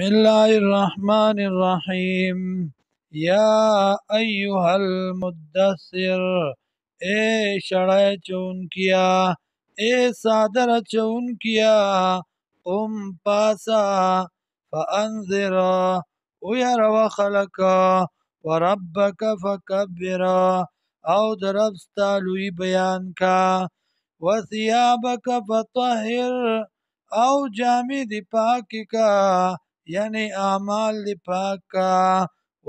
الله الرحمن الرحیم. یا ایها المدثر، اے شڑای چونکیا، اے صادر چونکیا، قم پاسا، فانذر ویر خلقا، وربک فکبر او دربستا لوی بیان کا، وثیابک فطهر او جامع دی پاک کا، یعنی اعمال دی پاک کا،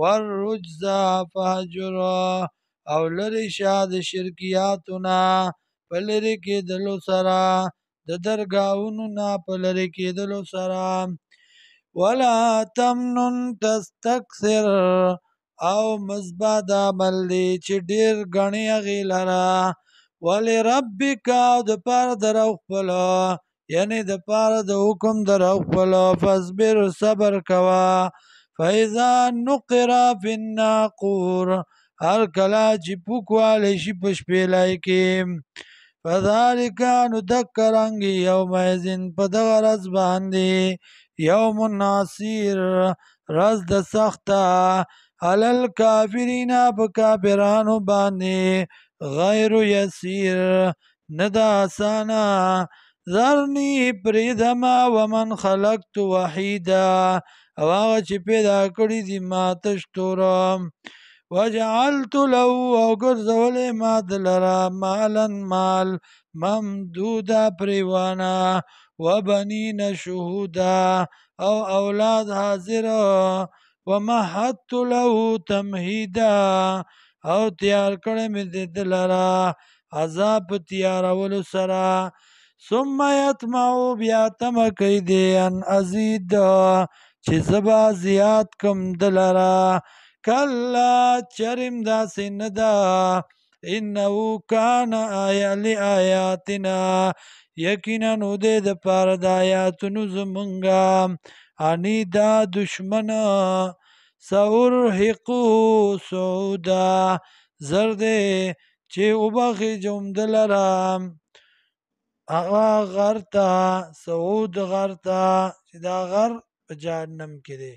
والرجز فهجر او لری شاد شرکیاتنا پلری کی دلو سرا، د درگاہونو نا پلری کی دلو سرا، ولا تمنن تستکثر او مزباد عمل دی چی ډیر گنی اغی لرا، ولربک او د پار در خپلو، یعنی د پاره د حکم در خپلو، فاصبر صبر کوا، فاذا نقر فی الناقور هر کلا چې پوکوالی شي په شپېلۍ کې، فذلک نو دکرنګي یومئذ په دغه ورځ باندې، یوم عسیر ورځ د سخته، علی الکافرین په کافرانو باندې، غیر یسیر نه ده اسانه، ذرنی پریدما ومن خلقت وحیدا او هغه چې پیدا کړي دي ما تش تورم، وجعلت له او ګرځولې ما دلرا مالا مال ممدودا پریوانا، وبنین شهودا او اولاد حاضر، ومهدت له تمهیدا او تیار کړی مې د دلرا عذاب په تیارولو سره، ثم یطمع بیا تمه کوي دی ان ازید چې زبا زیات کم دلرا، کلا چرم داسې نه ده، انه کان لآیاتنا یقینا نو دی د پاره د آیاتونو زمونږه، عنیدا دشمن، سأرهقه صعودا زر دی چې وبخي جوم دلرا هغه غر ته، صعود غر ته چې دا غر په جهنم کې دی.